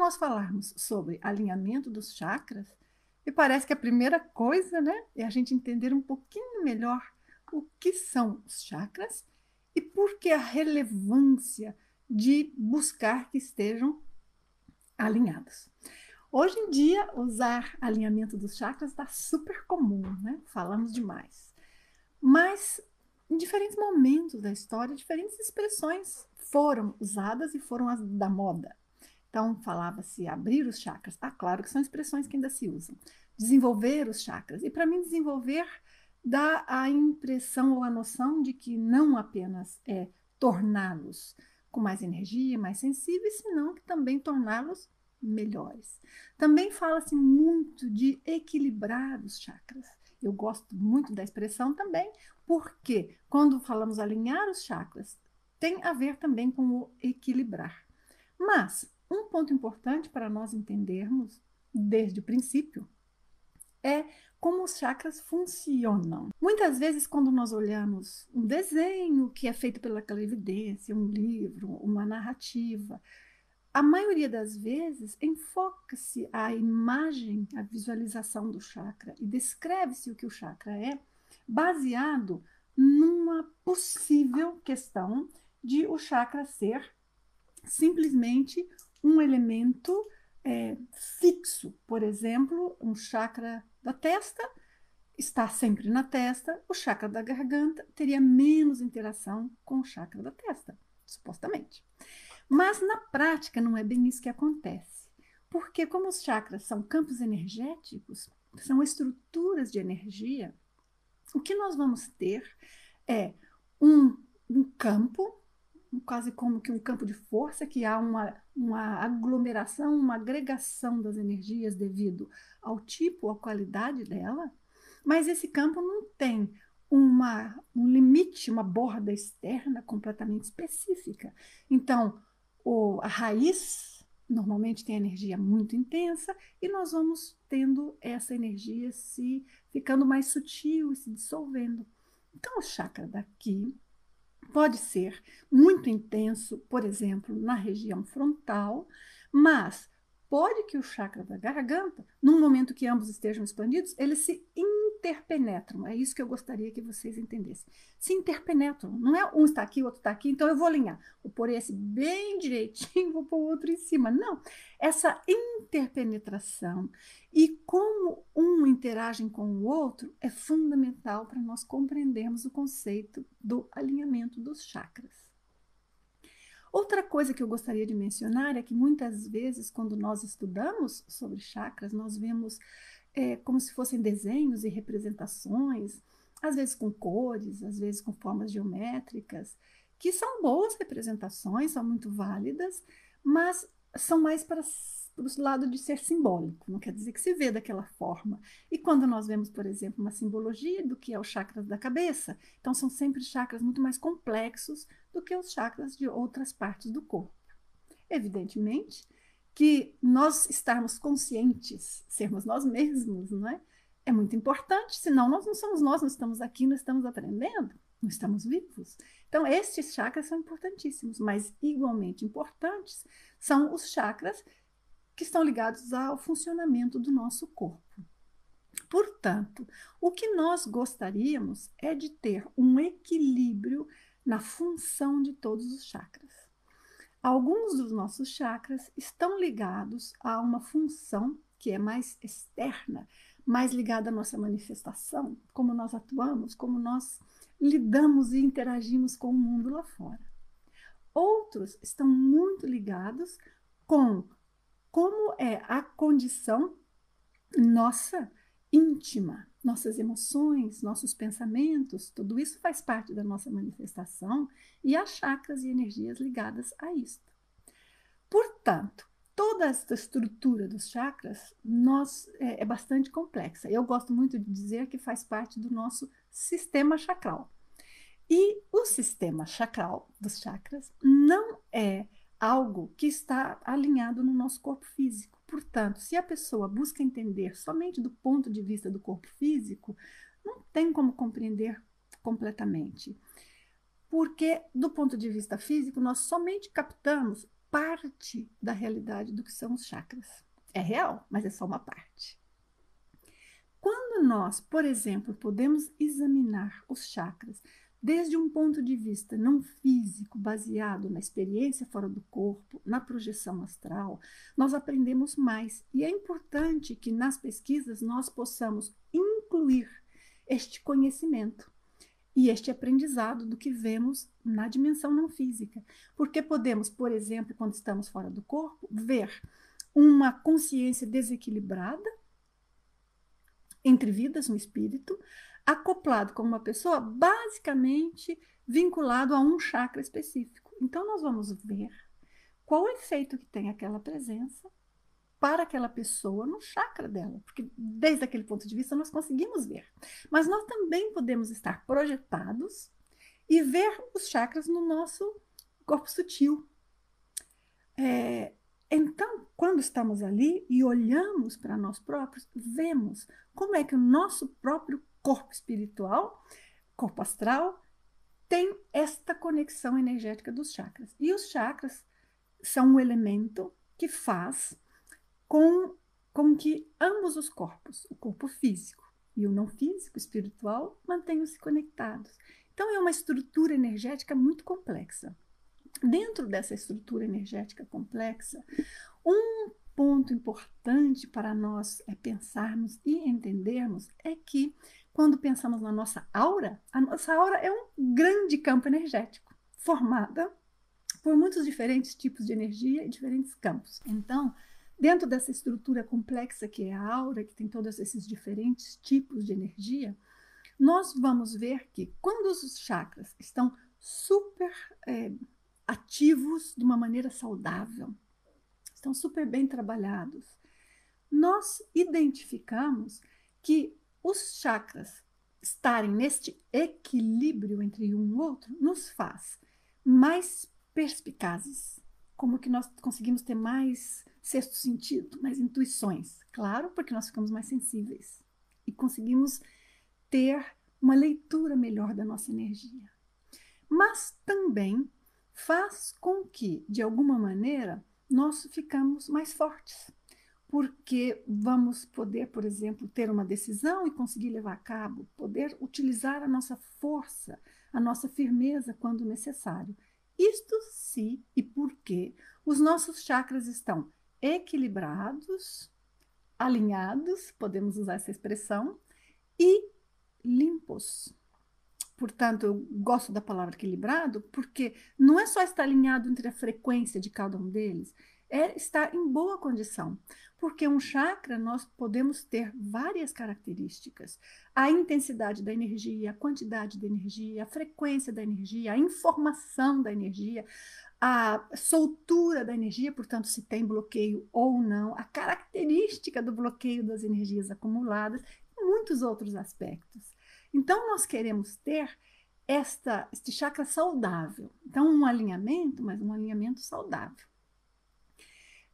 nós falarmos sobre alinhamento dos chakras, me parece que a primeira coisa, né, é a gente entender um pouquinho melhor o que são os chakras e por que a relevância de buscar que estejam alinhados. Hoje em dia, usar alinhamento dos chakras está super comum, né? Falamos demais. Mas, em diferentes momentos da história, diferentes expressões foram usadas e foram as da moda. Então, falava-se abrir os chakras. Ah, claro que são expressões que ainda se usam. Desenvolver os chakras. E, para mim, desenvolver dá a impressão ou a noção de que não apenas é torná-los com mais energia, mais sensíveis, senão que também torná-los melhores. Também fala-se muito de equilibrar os chakras. Eu gosto muito da expressão também, porque quando falamos alinhar os chakras, tem a ver também com o equilibrar. Mas um ponto importante para nós entendermos desde o princípio é como os chakras funcionam. Muitas vezes, quando nós olhamos um desenho que é feito pela clarividência, um livro, uma narrativa, a maioria das vezes enfoca-se a imagem, a visualização do chakra e descreve-se o que o chakra é, baseado numa possível questão de o chakra ser simplesmente um elemento fixo. Por exemplo, um chakra da testa está sempre na testa, o chakra da garganta teria menos interação com o chakra da testa, supostamente. Mas na prática não é bem isso que acontece, porque como os chakras são campos energéticos, são estruturas de energia, o que nós vamos ter é um campo, quase como que um campo de força, que há uma aglomeração, uma agregação das energias devido ao tipo, à qualidade dela, mas esse campo não tem um limite, uma borda externa completamente específica. Então, a raiz normalmente tem energia muito intensa e nós vamos tendo essa energia se ficando mais sutil e se dissolvendo. Então, o chakra daqui pode ser muito intenso, por exemplo, na região frontal, mas pode que o chakra da garganta, num momento que ambos estejam expandidos, eles se interpenetram. É isso que eu gostaria que vocês entendessem. Se interpenetram. Não é um está aqui, o outro está aqui, então eu vou alinhar. Vou pôr esse bem direitinho, vou pôr o outro em cima. Não. Essa interpenetração e como um interage com o outro é fundamental para nós compreendermos o conceito do alinhamento dos chakras. Outra coisa que eu gostaria de mencionar é que muitas vezes, quando nós estudamos sobre chakras, nós vemos como se fossem desenhos e representações, às vezes com cores, às vezes com formas geométricas, que são boas representações, são muito válidas, mas são mais para o lado de ser simbólico, não quer dizer que se vê daquela forma. E quando nós vemos, por exemplo, uma simbologia do que é o chakra da cabeça, então são sempre chakras muito mais complexos do que os chakras de outras partes do corpo. Evidentemente que nós estarmos conscientes, sermos nós mesmos, não é? É muito importante, senão nós não somos nós estamos aqui, nós estamos aprendendo, não estamos vivos. Então, estes chakras são importantíssimos, mas igualmente importantes são os chakras que estão ligados ao funcionamento do nosso corpo. Portanto, o que nós gostaríamos é de ter um equilíbrio na função de todos os chakras. Alguns dos nossos chakras estão ligados a uma função que é mais externa, mais ligada à nossa manifestação, como nós atuamos, como nós lidamos e interagimos com o mundo lá fora. Outros estão muito ligados com como é a condição nossa íntima, nossas emoções, nossos pensamentos, tudo isso faz parte da nossa manifestação e há chakras e energias ligadas a isto. Portanto, toda esta estrutura dos chakras é bastante complexa. Eu gosto muito de dizer que faz parte do nosso sistema chakral. E o sistema chakral dos chakras não é algo que está alinhado no nosso corpo físico. Portanto, se a pessoa busca entender somente do ponto de vista do corpo físico, não tem como compreender completamente. Porque, do ponto de vista físico, nós somente captamos parte da realidade do que são os chakras. É real, mas é só uma parte. Quando nós, por exemplo, podemos examinar os chakras desde um ponto de vista não físico, baseado na experiência fora do corpo, na projeção astral, nós aprendemos mais. E é importante que nas pesquisas nós possamos incluir este conhecimento e este aprendizado do que vemos na dimensão não física. Porque podemos, por exemplo, quando estamos fora do corpo, ver uma consciência desequilibrada entre vidas no espírito, acoplado com uma pessoa basicamente vinculado a um chakra específico. Então, nós vamos ver qual o efeito que tem aquela presença para aquela pessoa no chakra dela, porque desde aquele ponto de vista nós conseguimos ver. Mas nós também podemos estar projetados e ver os chakras no nosso corpo sutil. Então, quando estamos ali e olhamos para nós próprios, vemos como é que o nosso próprio corpo espiritual, corpo astral, tem esta conexão energética dos chakras. E os chakras são um elemento que faz com que ambos os corpos, o corpo físico e o não físico, espiritual, mantenham-se conectados. Então, é uma estrutura energética muito complexa. Dentro dessa estrutura energética complexa, um ponto importante para nós pensarmos e entendermos é que, quando pensamos na nossa aura, a nossa aura é um grande campo energético, formada por muitos diferentes tipos de energia e diferentes campos. Então, dentro dessa estrutura complexa que é a aura, que tem todos esses diferentes tipos de energia, nós vamos ver que quando os chakras estão super ativos de uma maneira saudável, estão super bem trabalhados, nós identificamos que os chakras estarem neste equilíbrio entre um e outro nos faz mais perspicazes, como que nós conseguimos ter mais sexto sentido, mais intuições, claro, porque nós ficamos mais sensíveis e conseguimos ter uma leitura melhor da nossa energia. Mas também faz com que, de alguma maneira, nós ficamos mais fortes, porque vamos poder, por exemplo, ter uma decisão e conseguir levar a cabo, poder utilizar a nossa força, a nossa firmeza quando necessário. Isto se e porque os nossos chakras estão equilibrados, alinhados, podemos usar essa expressão, e limpos. Portanto, eu gosto da palavra equilibrado, porque não é só estar alinhado entre a frequência de cada um deles, é estar em boa condição. Porque um chakra, nós podemos ter várias características. A intensidade da energia, a quantidade da energia, a frequência da energia, a informação da energia, a soltura da energia, portanto, se tem bloqueio ou não, a característica do bloqueio das energias acumuladas, e muitos outros aspectos. Então, nós queremos ter este chakra saudável. Então, um alinhamento, mas um alinhamento saudável.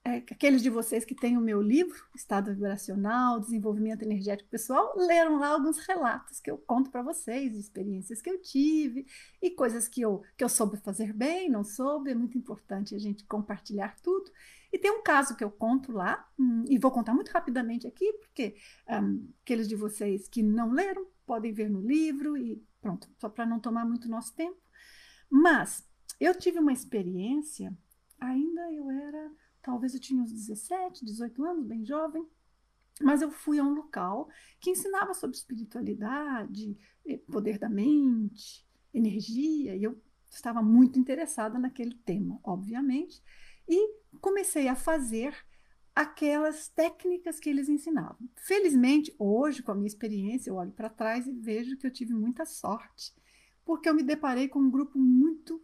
Aqueles de vocês que têm o meu livro, Estado Vibracional, Desenvolvimento Energético Pessoal, leram lá alguns relatos que eu conto para vocês, experiências que eu tive e coisas que eu soube fazer bem, não soube. É muito importante a gente compartilhar tudo. E tem um caso que eu conto lá, e vou contar muito rapidamente aqui, porque aqueles de vocês que não leram podem ver no livro e pronto, só para não tomar muito nosso tempo. Mas eu tive uma experiência, talvez eu tinha uns 17, 18 anos, bem jovem, mas eu fui a um local que ensinava sobre espiritualidade, poder da mente, energia, e eu estava muito interessada naquele tema, obviamente, e comecei a fazer aquelas técnicas que eles ensinavam. Felizmente, hoje, com a minha experiência, eu olho para trás e vejo que eu tive muita sorte, porque eu me deparei com um grupo muito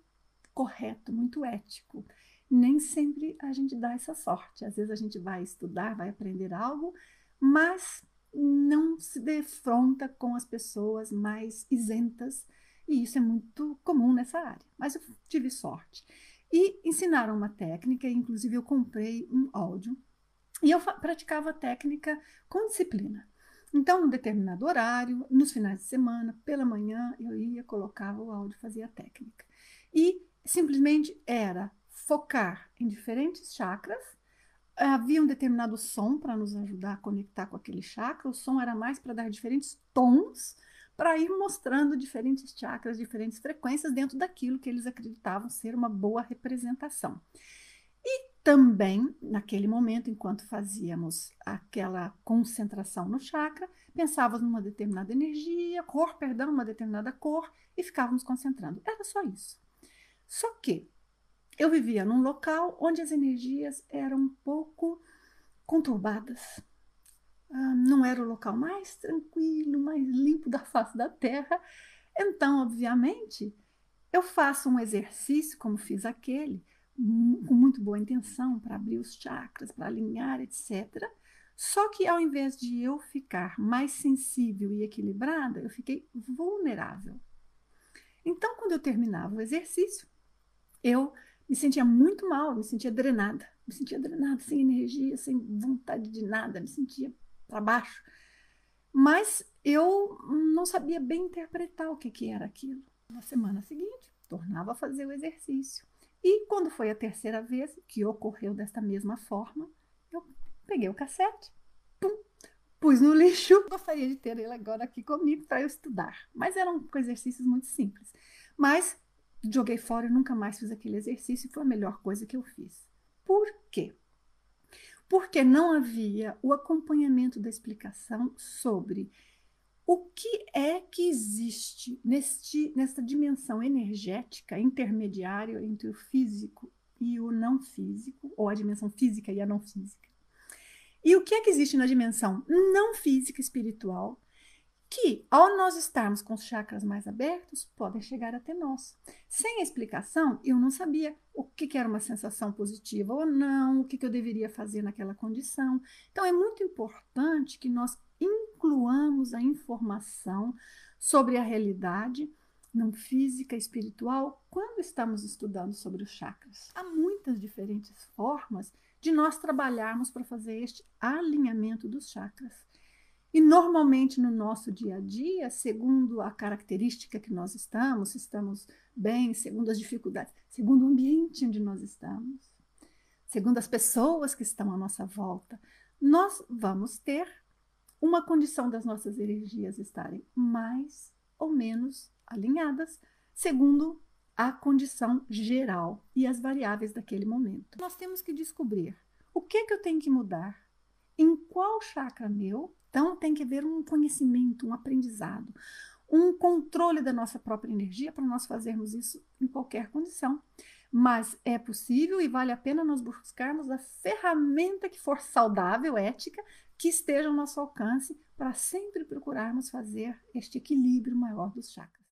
correto, muito ético. Nem sempre a gente dá essa sorte. Às vezes a gente vai estudar, vai aprender algo, mas não se defronta com as pessoas mais isentas, e isso é muito comum nessa área. Mas eu tive sorte. E ensinaram uma técnica, inclusive eu comprei um áudio, e eu praticava a técnica com disciplina. Então, num determinado horário, nos finais de semana, pela manhã, eu ia, colocava o áudio, fazia a técnica. E simplesmente era focar em diferentes chakras. Havia um determinado som para nos ajudar a conectar com aquele chakra. O som era mais para dar diferentes tons, para ir mostrando diferentes chakras, diferentes frequências dentro daquilo que eles acreditavam ser uma boa representação. E também, naquele momento, enquanto fazíamos aquela concentração no chakra, pensávamos numa determinada energia, uma determinada cor, e ficávamos concentrando. Era só isso. Só que eu vivia num local onde as energias eram um pouco conturbadas. Não era o local mais tranquilo, mais limpo da face da Terra. Então, obviamente, eu faço um exercício, como fiz aquele, com muito boa intenção, para abrir os chakras, para alinhar, etc. Só que ao invés de eu ficar mais sensível e equilibrada, eu fiquei vulnerável. Então, quando eu terminava o exercício, eu me sentia muito mal, me sentia drenada, sem energia, sem vontade de nada, me sentia para baixo. Mas eu não sabia bem interpretar o que era aquilo. Na semana seguinte, tornava a fazer o exercício. E quando foi a terceira vez que ocorreu desta mesma forma, eu peguei o cassete, pus no lixo. Gostaria de ter ele agora aqui comigo para eu estudar. Mas eram exercícios muito simples. Mas joguei fora e nunca mais fiz aquele exercício e foi a melhor coisa que eu fiz. Por quê? Porque não havia o acompanhamento da explicação sobre o que é que existe nesta dimensão energética intermediária entre o físico e o não físico, ou a dimensão física e a não física. E o que é que existe na dimensão não física espiritual que, ao nós estarmos com os chakras mais abertos, podem chegar até nós. Sem a explicação, eu não sabia o que era uma sensação positiva ou não, o que eu deveria fazer naquela condição. Então, é muito importante que nós incluamos a informação sobre a realidade não física e espiritual quando estamos estudando sobre os chakras. Há muitas diferentes formas de nós trabalharmos para fazer este alinhamento dos chakras. E normalmente no nosso dia a dia, segundo a característica que nós estamos, se estamos bem, segundo as dificuldades, segundo o ambiente onde nós estamos, segundo as pessoas que estão à nossa volta, nós vamos ter uma condição das nossas energias estarem mais ou menos alinhadas, segundo a condição geral e as variáveis daquele momento. Nós temos que descobrir o que eu tenho que mudar, em qual chakra meu. Então, tem que haver um conhecimento, um aprendizado, um controle da nossa própria energia para nós fazermos isso em qualquer condição. Mas é possível e vale a pena nós buscarmos a ferramenta que for saudável, ética, que esteja ao nosso alcance para sempre procurarmos fazer este equilíbrio maior dos chakras.